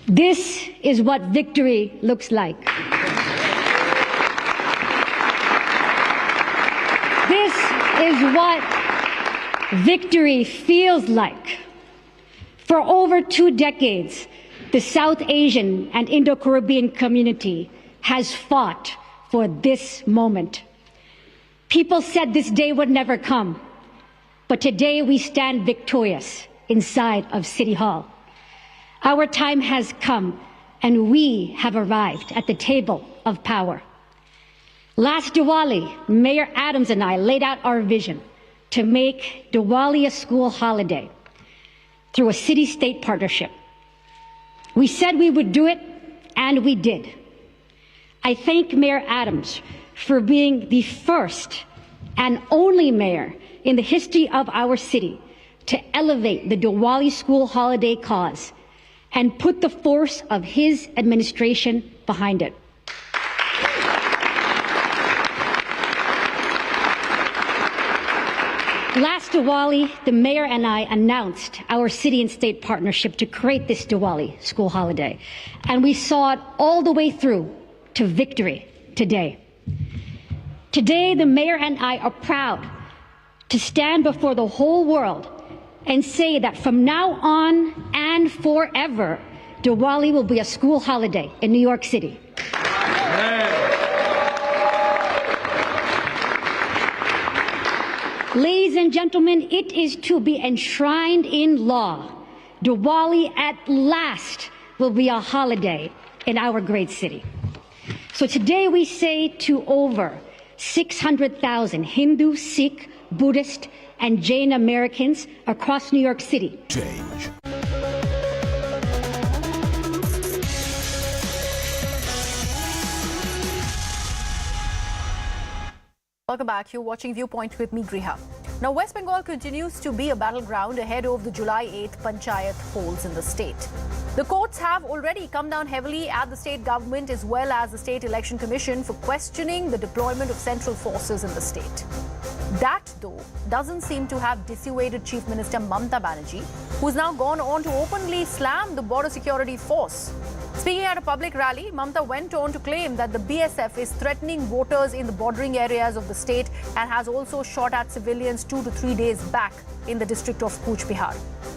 This is what victory looks like. This is what victory feels like. For over 2 decades, the South Asian and Indo-Caribbean community has fought for this moment. People said this day would never come, but today we stand victorious inside of City Hall. Our time has come, and we have arrived at the table of power. Last Diwali, Mayor Adams and I laid out our vision to make Diwali a school holiday through a city-state partnership. We said we would do it, and we did. I thank Mayor Adams for being the first and only mayor in the history of our city to elevate the Diwali school holiday cause and put the force of his administration behind it. Last Diwali, the mayor and I announced our city and state partnership to create this Diwali school holiday, and we saw it all the way through to victory today. Today, the mayor and I are proud to stand before the whole world and say that from now on and forever, Diwali will be a school holiday in New York City. Ladies and gentlemen, it is to be enshrined in law. Diwali at last will be a holiday in our great city. So today we say to over 600,000 Hindu, Sikh, Buddhist, and Jain Americans across New York City. Change. Welcome back. You're watching Viewpoint with me, Griha. Now, West Bengal continues to be a battleground ahead of the July 8th Panchayat polls in the state. The courts have already come down heavily at the state government as well as the State Election Commission for questioning the deployment of central forces in the state. That, though, doesn't seem to have dissuaded Chief Minister Mamta Banerjee, who's now gone on to openly slam the border security force. Speaking at a public rally, Mamta went on to claim that the BSF is threatening voters in the bordering areas of the state and has also shot at civilians 2 to 3 days back in the district of Cooch Behar.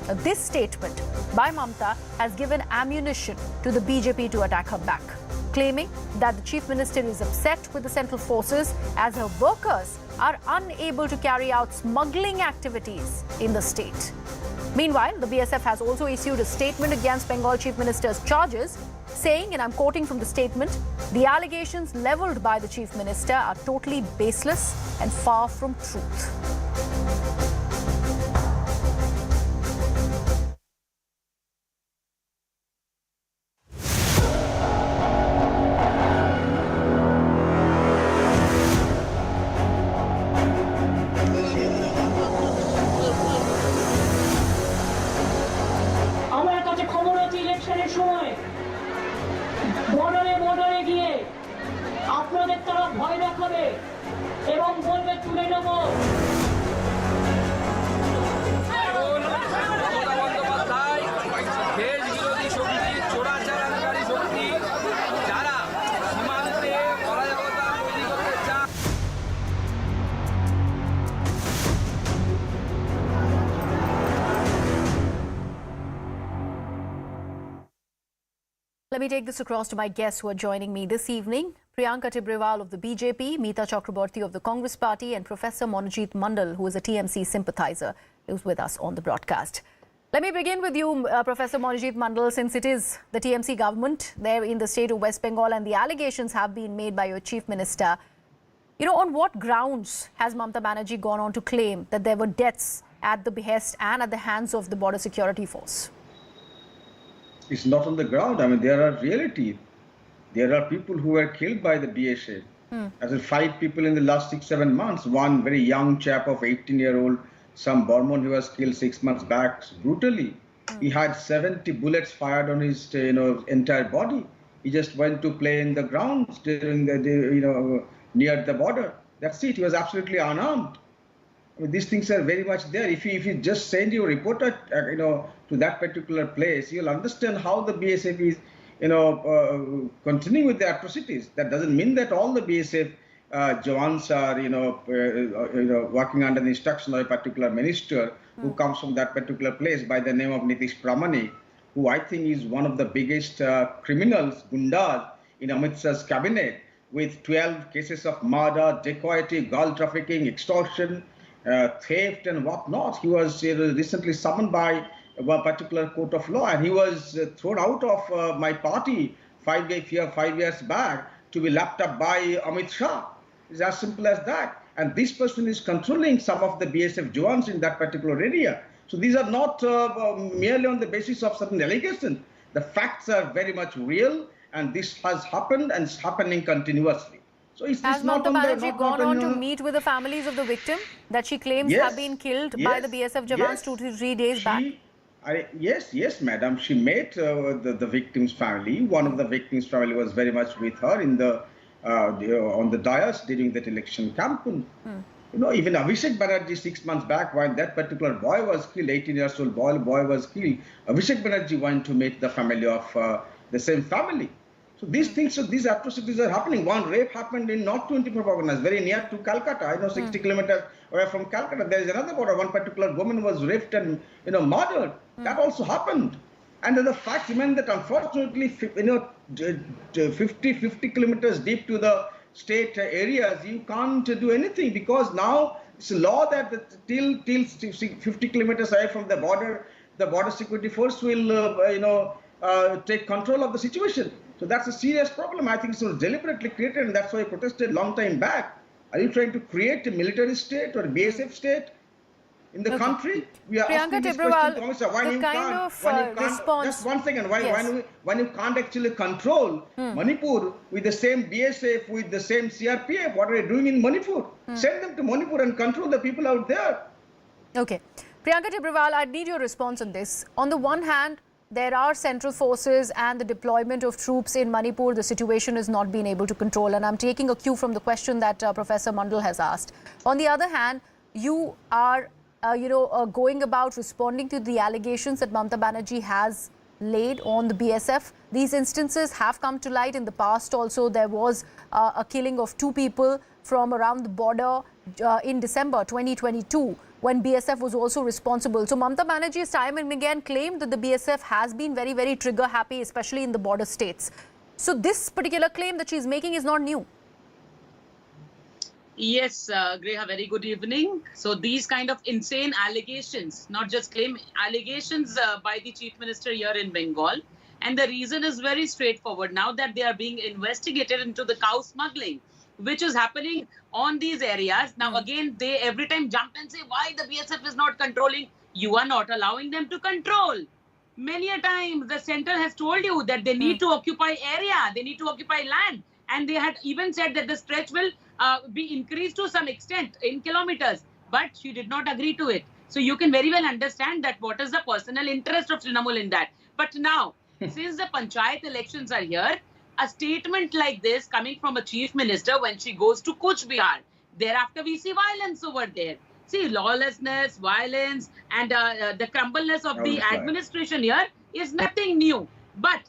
Now, this statement by Mamta has given ammunition to the BJP to attack her back, claiming that the Chief Minister is upset with the central forces as her workers are unable to carry out smuggling activities in the state. Meanwhile, the BSF has also issued a statement against Bengal Chief Minister's charges, saying, and I'm quoting from the statement, the allegations leveled by the Chief Minister are totally baseless and far from truth. Let me take this across to my guests who are joining me this evening. Priyanka Tibrewal of the BJP, Meeta Chakraborty of the Congress Party, and Professor Monojit Mandal, who is a TMC sympathizer, who's with us on the broadcast. Let me begin with you, Professor Monojit Mandal, since it is the TMC government there in the state of West Bengal and the allegations have been made by your Chief Minister. You know, on what grounds has Mamta Banerjee gone on to claim that there were deaths at the behest and at the hands of the border security force? It's not on the ground. I mean, there are reality. There are people who were killed by the BSF. As in 5 people in the last 6-7 months. One very young chap of 18-year-old, some Burman who was killed 6 months back brutally. He had 70 bullets fired on his entire body. He just went to play in the grounds during the near the border. That's it. He was absolutely unarmed. I mean, these things are very much there. If you just send your reporter, to that particular place, you'll understand how the BSF is, continuing with the atrocities. That doesn't mean that all the BSF Jawans are, working under the instruction of a particular minister who comes from that particular place by the name of Nitish Pramanik, who I think is one of the biggest criminals, gundas in Amit Shah's cabinet, with 12 cases of murder, dacoity, girl trafficking, extortion, theft and whatnot. He was recently summoned by a particular court of law, and he was thrown out of my party 5 years back to be lapped up by Amit Shah. It's as simple as that. And this person is controlling some of the BSF Jawans in that particular area. So these are not merely on the basis of certain allegations. The facts are very much real, and this has happened and is happening continuously. So it's Has not Mamata on the, Banerjee gone on to meet with the families of the victim that she claims have been killed by the BSF Jawans 2 to 3 days back? Yes, madam. She met the victim's family. One of the victim's family was very much with her in the on the dais during that election campaign. Even Abhishek Banerjee 6 months back, when that particular boy was killed, 18 years old boy was killed, Abhishek Banerjee went to meet the family of the same family. So these things, these atrocities are happening. One rape happened in North 24 Parganas, very near to Calcutta, 60 kilometers away from Calcutta. There is another border. One particular woman was raped and murdered. That also happened. And the fact remains that unfortunately, 50 kilometers deep to the state areas, you can't do anything, because now it's a law that till 50 kilometers away from the border security force will take control of the situation. So that's a serious problem. I think it was deliberately created, and that's why I protested long time back. Are you trying to create a military state or a BSF state in the country? We are asking this question to why you can't, response. Just one second, when you can't actually control Manipur with the same BSF, with the same CRPF, what are you doing in Manipur? Send them to Manipur and control the people out there. Okay. Priyanka Tibrewal, I need your response on this. On the one hand, there are central forces and the deployment of troops in Manipur. The situation has not been able to control, and I'm taking a cue from the question that Professor Mandal has asked. On the other hand, you are going about responding to the allegations that Mamata Banerjee has laid on the BSF. These instances have come to light in the past. Also, there was a killing of 2 people from around the border in December 2022. When BSF was also responsible. So Mamata Banerjee has time and again claimed that the BSF has been very, very trigger happy, especially in the border states. So this particular claim that she's making is not new. Yes, Greha, very good evening. So these kind of insane allegations, not just claim, allegations by the Chief Minister here in Bengal. And the reason is very straightforward. Now that they are being investigated into the cow smuggling, which is happening on these areas. Now, again, they every time jump and say, why the BSF is not controlling? You are not allowing them to control. Many a time, the center has told you that they need to occupy area, they need to occupy land. And they had even said that the stretch will be increased to some extent in kilometers. But she did not agree to it. So you can very well understand that what is the personal interest of Trinamool in that. But now, since the panchayat elections are here, a statement like this coming from a chief minister when she goes to Kuch Bihar, thereafter we see violence over there. See, lawlessness, violence, and the crumbleness of the administration here is nothing new. But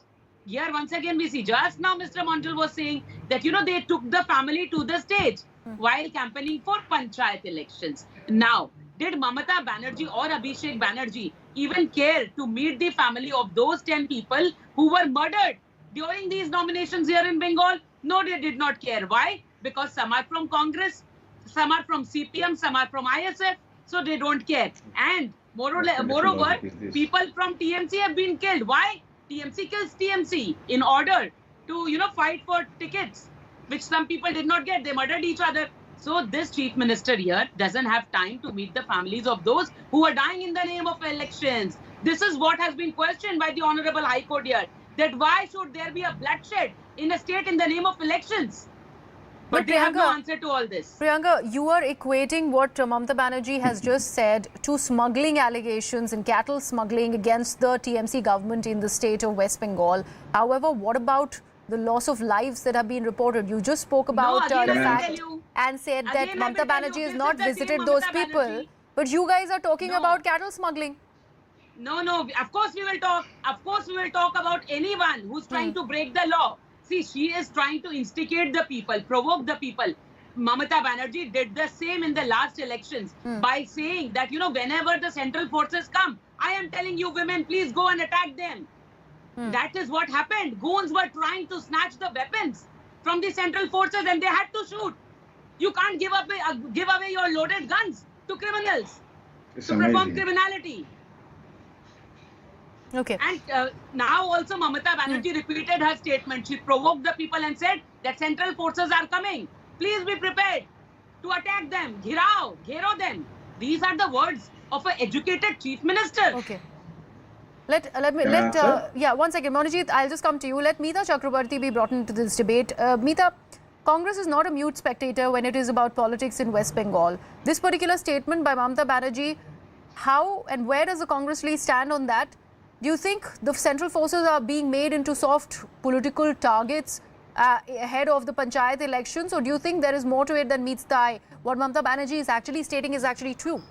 here once again we see, just now Mr. Mandal was saying that, they took the family to the stage while campaigning for panchayat elections. Now, did Mamata Banerjee or Abhishek Banerjee even care to meet the family of those 10 people who were murdered during these nominations here in Bengal? No, they did not care. Why? Because some are from Congress, some are from CPM, some are from ISF, so they don't care. And moreover, people from TMC have been killed. Why? TMC kills TMC in order to, fight for tickets, which some people did not get. They murdered each other. So this chief minister here doesn't have time to meet the families of those who are dying in the name of elections. This is what has been questioned by the Honorable High Court here. That why should there be a bloodshed in a state in the name of elections? But they have no answer to all this. Priyanka, you are equating what Mamata Banerjee has just said to smuggling allegations and cattle smuggling against the TMC government in the state of West Bengal. However, what about the loss of lives that have been reported. You just spoke about the fact and said that Mamata Banerjee has not visited those people, but you guys are talking about cattle smuggling. No, of course we will talk. Of course we will talk about anyone who's trying to break the law. See, she is trying to instigate the people, provoke the people. Mamata Banerjee did the same in the last elections by saying that, you know, whenever the central forces come, I am telling you women, please go and attack them. That is what happened. Goons were trying to snatch the weapons from the central forces and they had to shoot. You can't give away your loaded guns to criminals to perform criminality. Okay. And now also Mamata Banerjee repeated her statement. She provoked the people and said that central forces are coming. Please be prepared to attack them. Ghero them. These are the words of an educated chief minister. Okay. Let one second, Monijit, I'll just come to you. Let Meeta Chakrabarti be brought into this debate. Meeta, Congress is not a mute spectator when it is about politics in West Bengal. This particular statement by Mamata Banerjee, how and where does the Congress really stand on that? Do you think the central forces are being made into soft political targets ahead of the Panchayat elections, or do you think there is more to it than meets the eye? What Mamata Banerjee is actually stating is actually true.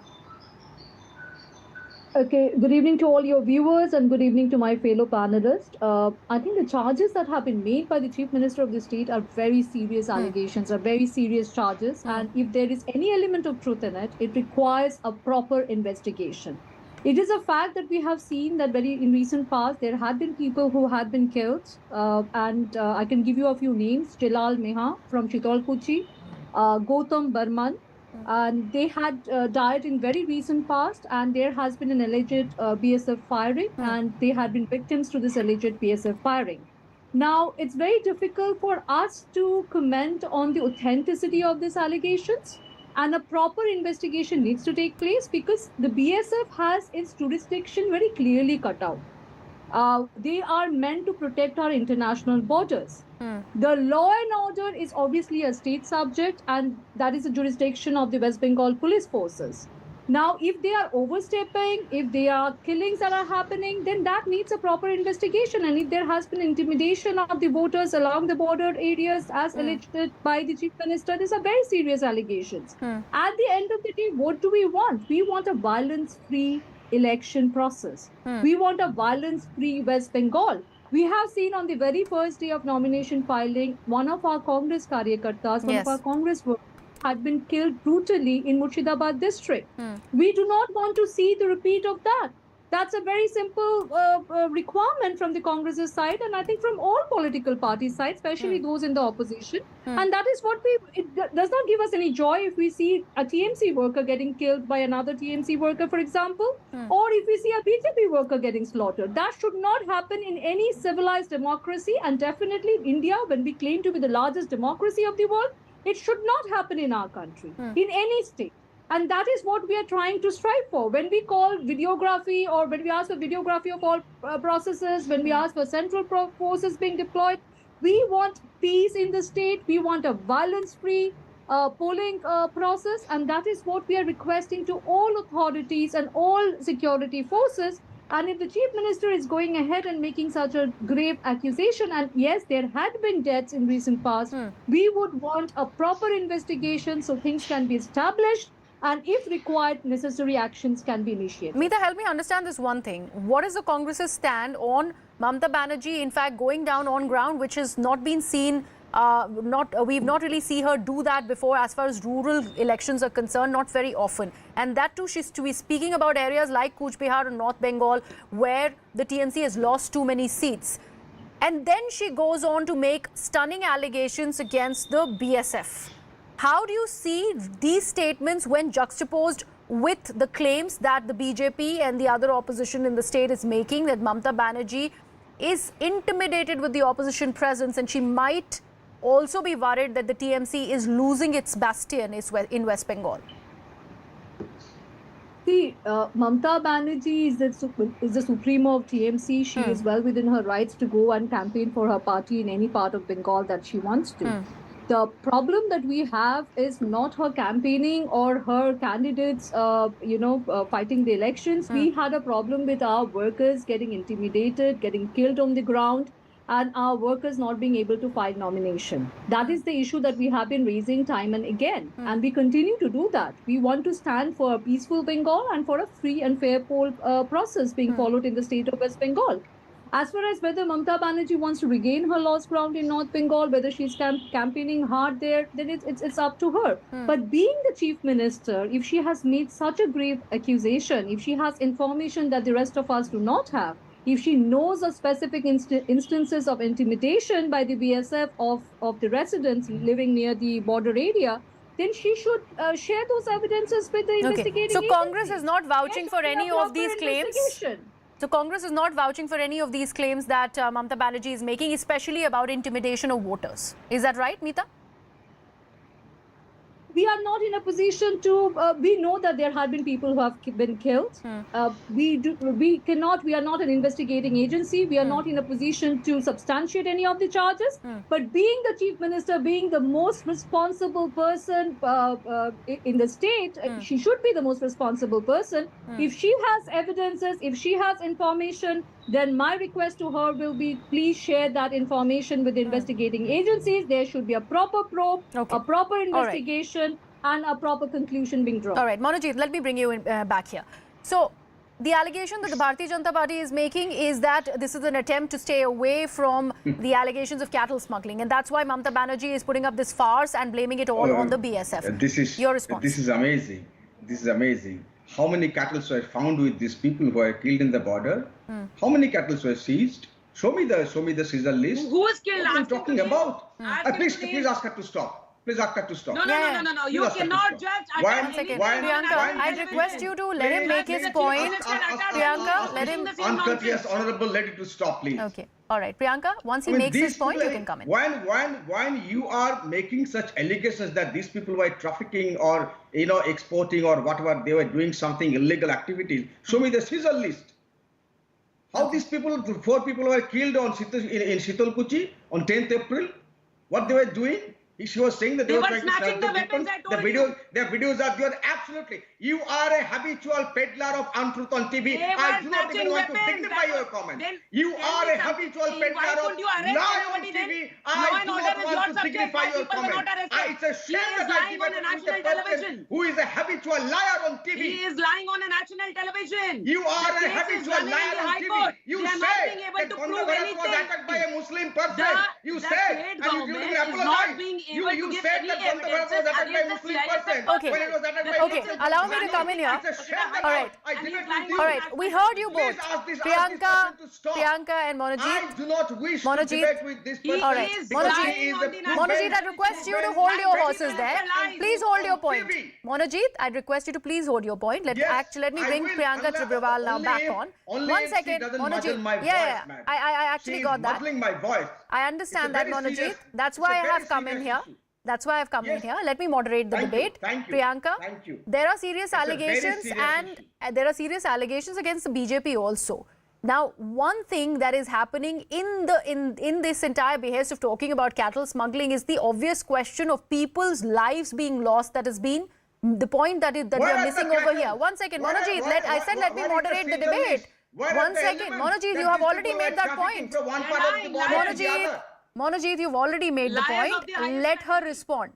Okay, good evening to all your viewers and good evening to my fellow panelists. I think the charges that have been made by the Chief Minister of the state are very serious allegations, are very serious charges. And if there is any element of truth in it, it requires a proper investigation. It is a fact that we have seen that in recent past, there had been people who had been killed. I can give you a few names. Jalal Meha from Chitolkuchi, Gautam Barman. And they had died in very recent past, and there has been an alleged BSF firing, and they had been victims to this alleged BSF firing. Now, it's very difficult for us to comment on the authenticity of these allegations, and a proper investigation needs to take place because the BSF has its jurisdiction very clearly cut out. They are meant to protect our international borders. The law and order is obviously a state subject, and that is the jurisdiction of the West Bengal police forces. Now, if they are overstepping, if there are killings that are happening, then that needs a proper investigation. And if there has been intimidation of the voters along the border areas as alleged by the Chief Minister, these are very serious allegations. At the end of the day, what do we want? We want a violence-free election process. We want a violence-free West Bengal. We have seen on the very first day of nomination filing, one of our Congress karyakartas, one of our Congress workers had been killed brutally in Murshidabad district. We do not want to see the repeat of that. That's a very simple requirement from the Congress's side, and I think from all political parties' side, especially those in the opposition. And that is what it does not give us any joy if we see a TMC worker getting killed by another TMC worker, for example, or if we see a BJP worker getting slaughtered. That should not happen in any civilized democracy, and definitely in India, when we claim to be the largest democracy of the world, it should not happen in our country, in any state. And that is what we are trying to strive for. When we call videography, or when we ask for videography of all processes, when we ask for central forces being deployed, we want peace in the state. We want a violence-free polling process. And that is what we are requesting to all authorities and all security forces. And if the Chief Minister is going ahead and making such a grave accusation, and yes, there had been deaths in recent past, we would want a proper investigation so things can be established. And if required, necessary actions can be initiated. Meeta, help me understand this one thing. What is the Congress's stand on Mamata Banerjee, in fact, going down on ground, which has not been seen, we've not really seen her do that before as far as rural elections are concerned, not very often. And that too, she's to be speaking about areas like Cooch Behar and North Bengal, where the TMC has lost too many seats. And then she goes on to make stunning allegations against the BSF. How do you see these statements when juxtaposed with the claims that the BJP and the other opposition in the state is making, that Mamata Banerjee is intimidated with the opposition presence, and she might also be worried that the TMC is losing its bastion in West Bengal? See, Mamata Banerjee is the supremo of TMC. She is well within her rights to go and campaign for her party in any part of Bengal that she wants to. The problem that we have is not her campaigning or her candidates, fighting the elections. We had a problem with our workers getting intimidated, getting killed on the ground. and our workers not being able to file nomination. That is the issue that we have been raising time and again, and we continue to do that. We want to stand for a peaceful Bengal and for a free and fair poll process being followed in the state of West Bengal. As far as whether Mamata Banerjee wants to regain her lost ground in North Bengal, whether she's campaigning hard there, then it's up to her. But being the chief minister, if she has made such a grave accusation, if she has information that the rest of us do not have, if she knows of specific instances of intimidation by the BSF of the residents living near the border area, then she should share those evidences with the investigating So agency. Congress is not vouching for any of these claims? So Congress is not vouching for any of these claims that Mamata Banerjee is making, especially about intimidation of voters. Is that right, Meeta? We are not in a position to, we know that there have been people who have been killed. We are not an investigating agency. We are not in a position to substantiate any of the charges. But being the chief minister, being the most responsible person in the state, she should be the most responsible person. If she has evidences, if she has information, then my request to her will be, please share that information with investigating agencies. There should be a proper probe, a proper investigation, and a proper conclusion being drawn. All right, Monojit, let me bring you back here. So, the allegation that the Bharatiya Janata Party is making is that this is an attempt to stay away from the allegations of cattle smuggling, and that's why Mamata Banerjee is putting up this farce and blaming it all on the BSF. This is your response. This is amazing. This is amazing. How many cattle were found with these people who were killed in the border? How many cattle were seized? Show me the seizure list. Who was killed? What are you talking about? Please ask her to stop. Please ask her to stop. No. You cannot judge. Priyanka, I request you to let him make his point. Priyanka, let him. Uncourteous, honorable, let it to stop, please. Okay. All right, Priyanka, once he makes his point, you can come in. When you are making such allegations that these people were trafficking or exporting or whatever, they were doing something illegal activities, show me the seizure list. How these people, 4 people were killed in Shitalkuchi on 10th April? What they were doing? She was saying that they were trying to snatch the weapons. The videos are there. Absolutely. You are a habitual peddler of untruth on TV. I do not even want to dignify your comment. You are a habitual peddler of lie on TV. I do not want to dignify your comment. It's a shame that I given it to the person who is a habitual liar on TV. He is lying on a national television. You are a habitual liar on TV. You said that Bangladesh was attacked by a Muslim person. You said, and you didn't apologize. You said that Bangladesh was attacked by a Muslim person. When it was attacked by a Muslim person. Allow me to come in here. All right. We heard you both. Priyanka and Monojit. I do not wish to debate with this person. All right. Monojit, I request you to hold your horses there. Please hold your point. Monojit, I request you to please hold your point. Let me bring Priyanka Tribhuwal now back on. 1 second, Monojit. Yeah. I actually got that. I understand that, Monojit. That's why I have come in here. Let me moderate the debate. Priyanka, there are serious allegations and there are serious allegations against the BJP also. Now, one thing that is happening in this entire behest of talking about cattle smuggling is the obvious question of people's lives being lost. That has been the point that we are missing over here. 1 second, Monojit. Let me moderate the debate. 1 second, Monojit, you have already made that point. Monojit, you've already made the point. Let her respond.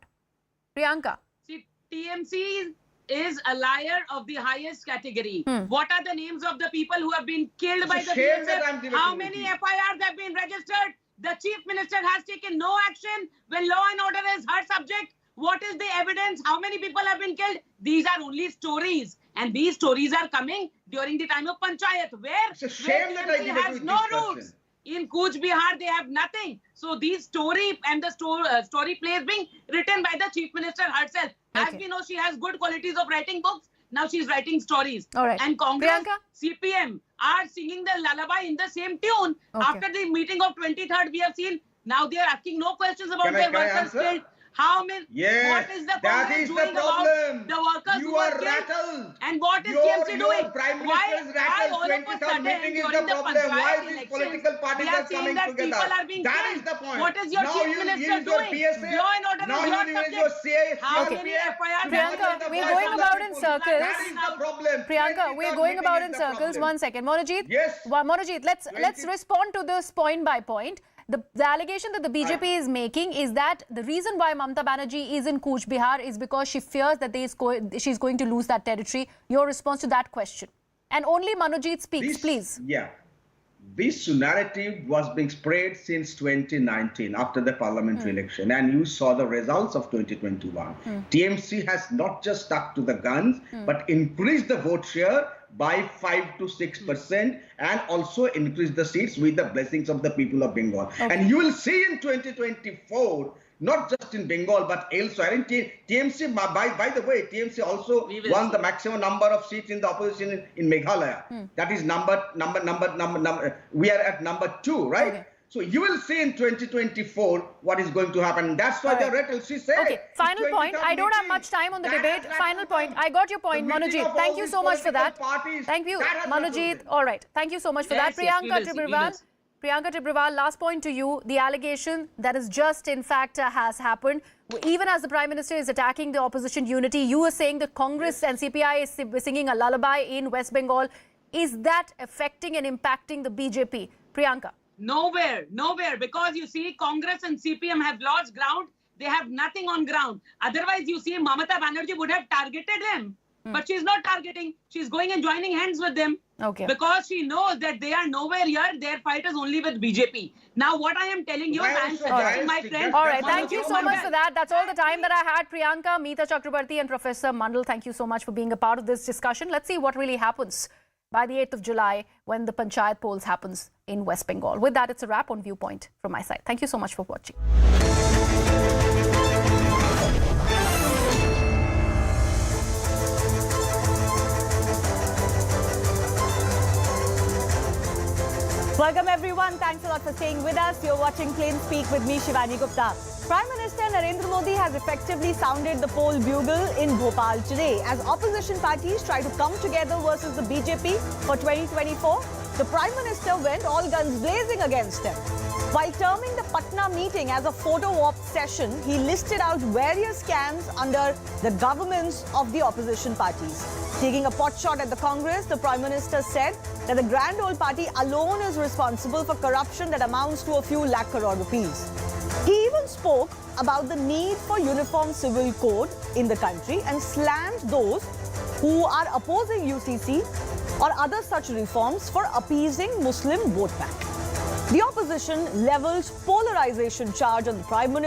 Priyanka. See, TMC is a liar of the highest category. What are the names of the people who have been killed by the BSF? How many FIRs have been registered? The chief minister has taken no action when law and order is her subject. What is the evidence? How many people have been killed? These are only stories. And these stories are coming during the time of Panchayat, where TMC has no roots. In Kuch Bihar, they have nothing. So these story and the story plays being written by the chief minister herself. As we know, she has good qualities of writing books. Now she's writing stories. All right. And Congress, CPM are singing the lullaby in the same tune. After the meeting of 23rd, we have seen now they are asking no questions about their workers killed. How many? Yes, what is the that Congress is the doing problem. about the workers you who are are rattled. And what is TMC doing? Your Prime Minister is rattled. 23rd meeting is the problem. Why these political parties are coming together? That is the point. What is your chief minister doing? Law and order now is your you subject. your CIS. How many FIRs? Priyanka, we're going about in circles. That is the problem. Priyanka, we're going about in circles. 1 second. Monojit, yes. Monojit, let's respond to this point by point. The allegation that the BJP is making is that the reason why Mamata Banerjee is in Cooch Behar is because she fears that she's going to lose that territory. Your response to that question? And only Manojit speaks, please. Yeah. This narrative was being spread since 2019 after the parliamentary election, and you saw the results of 2021. TMC has not just stuck to the guns, but increased the vote share by 5 to 6% and also increased the seats with the blessings of the people of Bengal. Okay. And you will see in 2024, not just in Bengal, but elsewhere. In TMC, by the way, TMC also won the maximum number of seats in the opposition in Meghalaya. That is number. We are at number 2, right? Okay. So you will see in 2024 what is going to happen. That's why the rattle, she said. Okay, final point. I don't have much time on the debate. Final point. I got your point, Manojit. Thank you so much for that. Thank you, Manojit. All right. Thank you so much for that. Priyanka Tibrewal, last point to you. The allegation that is just, in fact, has happened. Even as the Prime Minister is attacking the opposition unity, you were saying that Congress and CPI is singing a lullaby in West Bengal. Is that affecting and impacting the BJP? Priyanka. Nowhere, because you see Congress and CPM have lost ground. They have nothing on ground. Otherwise, you see Mamata Banerjee would have targeted them. But she's not targeting. She's going and joining hands with them. Okay. Because she knows that they are nowhere here. Their fight is only with BJP. Now, what I am telling you is I'm suggesting my friend. All right. Thank you so much for that. That's all the time that I had. Priyanka, Meeta Chakrabarti and Professor Mandal, thank you so much for being a part of this discussion. Let's see what really happens by the 8th of July when the Panchayat polls happens in West Bengal. With that, it's a wrap on Viewpoint from my side. Thank you so much for watching. Welcome everyone. Thanks a lot for staying with us. You're watching Plain Speak with me, Shivani Gupta. Prime Minister Narendra Modi has effectively sounded the poll bugle in Bhopal today as opposition parties try to come together versus the BJP for 2024. The Prime Minister went all guns blazing against them. While terming the Patna meeting as a photo op session, he listed out various scams under the governments of the opposition parties. Taking a pot shot at the Congress, the Prime Minister said that the Grand Old Party alone is responsible for corruption that amounts to a few lakh crore rupees. He even spoke about the need for uniform civil code in the country and slammed those who are opposing UCC or other such reforms for appeasing Muslim vote bank. The opposition levels polarization charge on the Prime Minister.